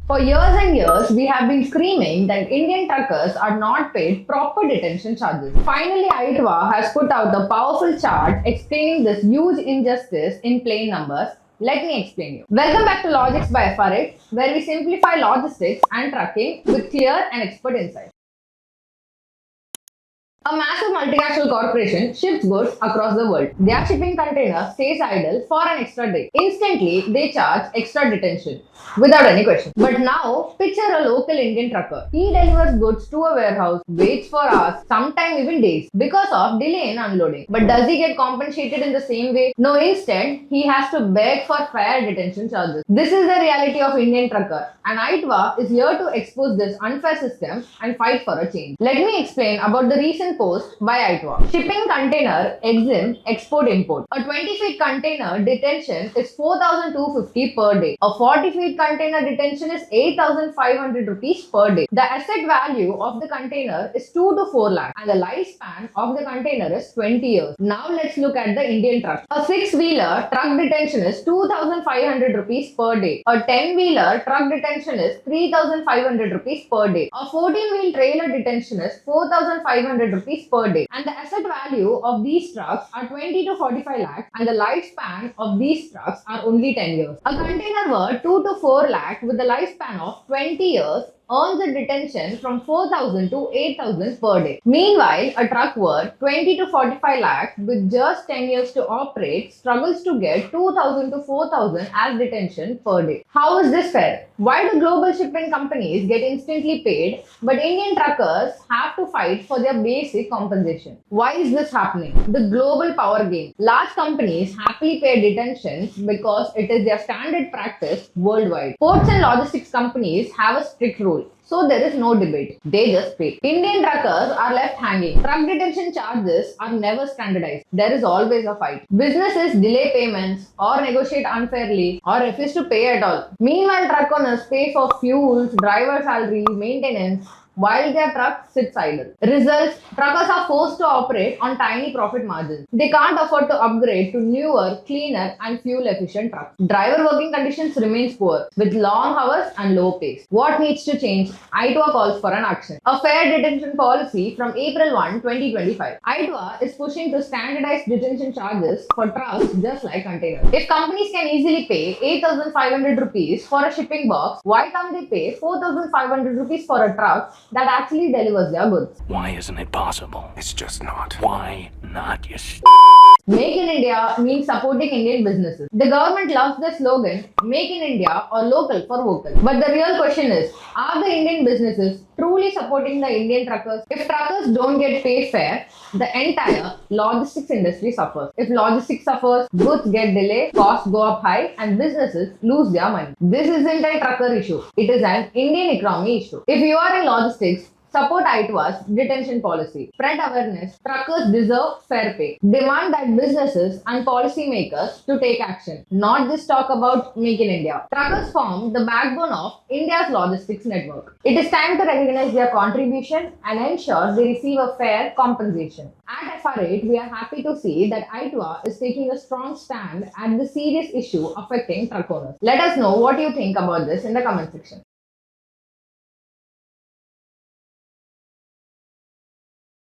For years and years, we have been screaming that Indian truckers are not paid proper detention charges. Finally, AITWA has put out a powerful chart explaining this huge injustice in plain numbers. Let me explain you. Welcome back to Logics by FR8, where we simplify logistics and trucking with clear and expert insight. A massive multinational corporation ships goods across the world. Their shipping container stays idle for an extra day. Instantly, they charge extra detention without any question. But now, picture a local Indian trucker. He delivers goods to a warehouse, waits for hours, sometimes even days, because of delay in unloading. But does he get compensated in the same way? No, instead, he has to beg for fair detention charges. This is the reality of Indian trucker, and AITWA is here to expose this unfair system and fight for a change. Let me explain about the recent post by AITWA. Shipping container EXIM export-import. A 20 feet container detention is 4,250 per day. A 40 feet container detention is 8,500 rupees per day. The asset value of the container is 2 to 4 lakh and the lifespan of the container is 20 years. Now let's look at the Indian truck. A 6-wheeler truck detention is 2,500 rupees per day. A 10-wheeler truck detention is 3,500 rupees per day. A 14-wheel trailer detention is 4,500 rupees per day. And the asset value of these trucks are 20 to 45 lakhs and the lifespan of these trucks are only 10 years. A container worth 2 to 4 lakh with a lifespan of 20 years earns a detention from 4,000 to 8,000 per day. Meanwhile, a truck worth 20 to 45 lakhs with just 10 years to operate struggles to get 2,000 to 4,000 as detention per day. How is this fair? Why do global shipping companies get instantly paid, but Indian truckers have to fight for their basic compensation? Why is this happening? The global power game. Large companies happily pay detentions because it is their standard practice worldwide. Ports and logistics companies have a strict rule. So there is no debate. They just pay. Indian truckers are left hanging. Truck detention charges are never standardized. There is always a fight. Businesses delay payments or negotiate unfairly or refuse to pay at all. Meanwhile, truck owners pay for fuels, driver salaries, maintenance, while their truck sits idle. Results, truckers are forced to operate on tiny profit margins. They can't afford to upgrade to newer, cleaner and fuel-efficient trucks. Driver working conditions remain poor, with long hours and low pace. What needs to change? AITWA calls for an action. A fair detention policy from April 1, 2025. AITWA is pushing to standardize detention charges for trucks just like containers. If companies can easily pay 8,500 rupees for a shipping box, why can't they pay 4,500 rupees for a truck that actually delivers their goods? Why isn't it possible? It's just not. Why not, you Make in India means supporting Indian businesses. The government loves the slogan, Make in India or local for vocal. But the real question is, are the Indian businesses truly supporting the Indian truckers? If truckers don't get paid fair, the entire logistics industry suffers. If logistics suffers, goods get delayed, costs go up high, and businesses lose their money. This isn't a trucker issue. It is an Indian economy issue. If you are in logistics, support AITWA's detention policy. Spread awareness. Truckers deserve fair pay. Demand that businesses and policymakers to take action. Not just talk about Make in India. Truckers form the backbone of India's logistics network. It is time to recognize their contribution and ensure they receive a fair compensation. At FR8, we are happy to see that AITWA is taking a strong stand at the serious issue affecting truck owners. Let us know what you think about this in the comment section.